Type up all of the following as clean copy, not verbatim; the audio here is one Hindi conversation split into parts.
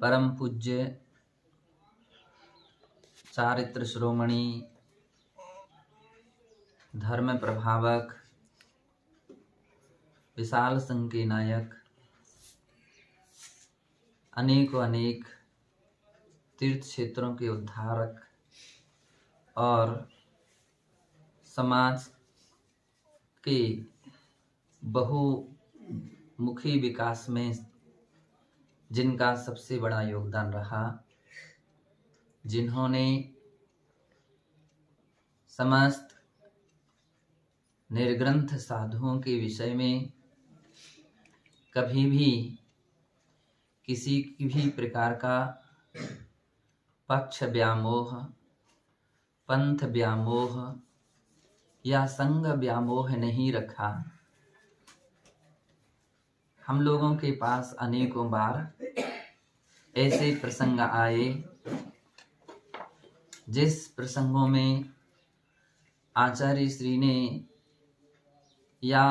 परम पूज्य चारित्र श्रोमणी धर्म प्रभावक विशाल संघ के नायक अनेक तीर्थ क्षेत्रों के उद्धारक और समाज के बहुमुखी विकास में जिनका सबसे बड़ा योगदान रहा, जिन्होंने समस्त निर्ग्रंथ साधुओं के विषय में कभी भी किसी भी प्रकार का पक्ष व्यामोह, पंथ व्यामोह या संग व्यामोह नहीं रखा। हम लोगों के पास अनेकों बार ऐसे प्रसंग आए जिस प्रसंगों में आचार्य श्री ने या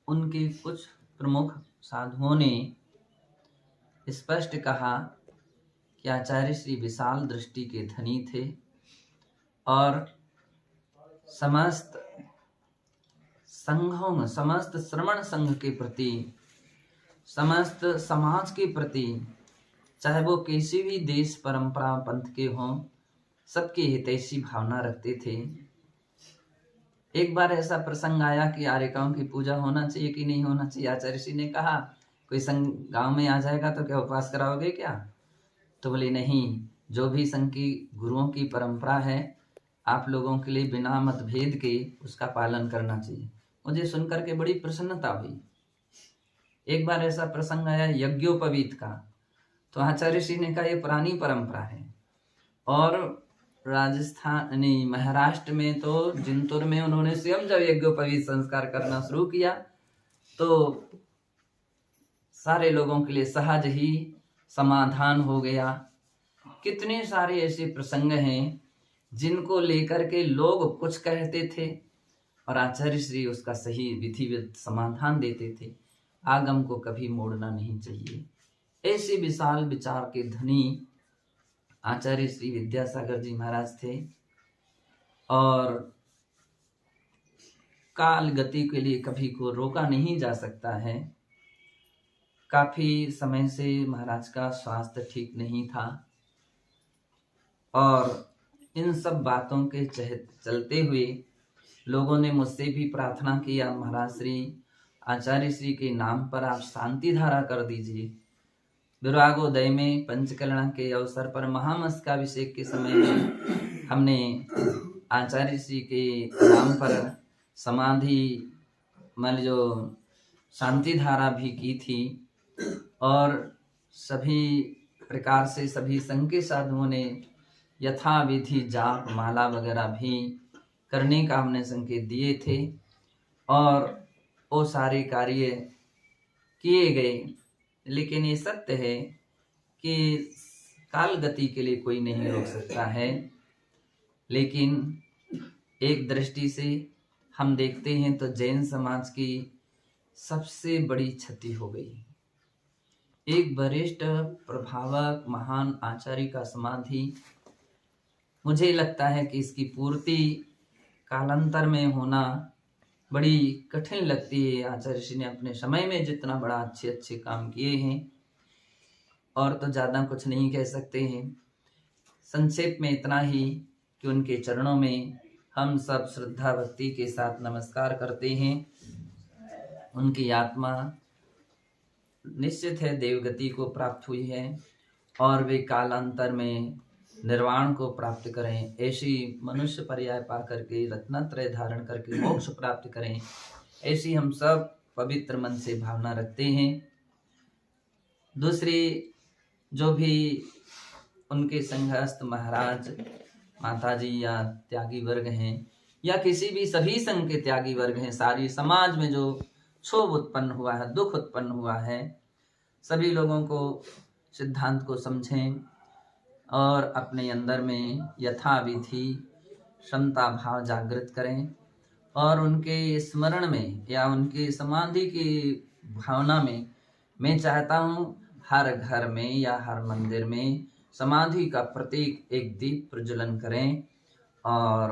उनके कुछ प्रमुख साधुओं ने स्पष्ट कहा कि आचार्य श्री विशाल दृष्टि के धनी थे और समस्त संघों में, समस्त श्रमण संघ के प्रति, समस्त समाज के प्रति, चाहे वो किसी भी देश परंपरा पंथ के हों, सबके हितैषी भावना रखते थे। एक बार ऐसा प्रसंग आया कि आर्यकाओं की पूजा होना चाहिए कि नहीं होना चाहिए। आचार्य श्री ने कहा, कोई संघ गांव में आ जाएगा तो क्या उपवास कराओगे क्या? तो बोले नहीं, जो भी संघ की गुरुओं की परंपरा है आप लोगों के लिए बिना मतभेद के उसका पालन करना चाहिए। मुझे सुनकर के बड़ी प्रसन्नता हुई। एक बार ऐसा प्रसंग आया यज्ञोपवीत का, तो आचार्य श्री ने कहा ये पुरानी परंपरा है। और राजस्थान नहीं, महाराष्ट्र में तो जिंतुर में उन्होंने स्वयं जब यज्ञोपवीत संस्कार करना शुरू किया तो सारे लोगों के लिए सहज ही समाधान हो गया। कितने सारे ऐसे प्रसंग हैं जिनको लेकर के लोग कुछ कहते थे और आचार्य श्री उसका सही विधिवत समाधान देते थे। आगम को कभी मोड़ना नहीं चाहिए। ऐसे विशाल विचार के धनी आचार्य श्री विद्यासागर जी महाराज थे और काल गति के लिए कभी को रोका नहीं जा सकता है। काफी समय से महाराज का स्वास्थ्य ठीक नहीं था और इन सब बातों के चलते हुए लोगों ने मुझसे भी प्रार्थना किया, महाराज श्री आचार्य श्री के नाम पर आप शांति धारा कर दीजिए। दुरागोदय में पंचकलना के अवसर पर महामस्तकाभिषेक के समय में हमने आचार्य श्री के नाम पर समाधि मान जो शांति धारा भी की थी और सभी प्रकार से सभी संघ के साधुओं ने यथाविधि जाप माला वगैरह भी करने का हमने संकेत दिए थे और वो सारे कार्य किए गए। लेकिन ये सत्य है कि काल गति के लिए कोई नहीं रोक सकता है। लेकिन एक दृष्टि से हम देखते हैं तो जैन समाज की सबसे बड़ी क्षति हो गई। एक वरिष्ठ प्रभावक महान आचार्य का समाधि, मुझे लगता है कि इसकी पूर्ति कालांतर में होना बड़ी कठिन लगती है। आचार्य श्री ने अपने समय में जितना बड़ा अच्छे काम किए हैं और तो ज़्यादा कुछ नहीं कह सकते हैं। संक्षेप में इतना ही कि उनके चरणों में हम सब श्रद्धा भक्ति के साथ नमस्कार करते हैं। उनकी आत्मा निश्चित है देवगति को प्राप्त हुई है और वे कालांतर में निर्वाण को प्राप्त करें, ऐसी मनुष्य पर्याय पा करके रत्नत्रय धारण करके मोक्ष प्राप्त करें, ऐसी हम सब पवित्र मन से भावना रखते हैं। दूसरी जो भी उनके संघस्थ महाराज माताजी या त्यागी वर्ग हैं या किसी भी सभी संघ के त्यागी वर्ग हैं, सारी समाज में जो क्षोभ उत्पन्न हुआ है, दुख उत्पन्न हुआ है, सभी लोगों को सिद्धांत को समझें और अपने अंदर में यथाविधि क्षमता भाव जागृत करें और उनके स्मरण में या उनके समाधि की भावना में मैं चाहता हूँ हर घर में या हर मंदिर में समाधि का प्रतीक एक दीप प्रज्वलन करें और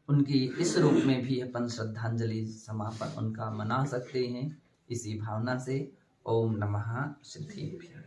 उनकी इस रूप में भी अपन श्रद्धांजलि समापन उनका मना सकते हैं। इसी भावना से ओम नमः सिद्धिभ्यः।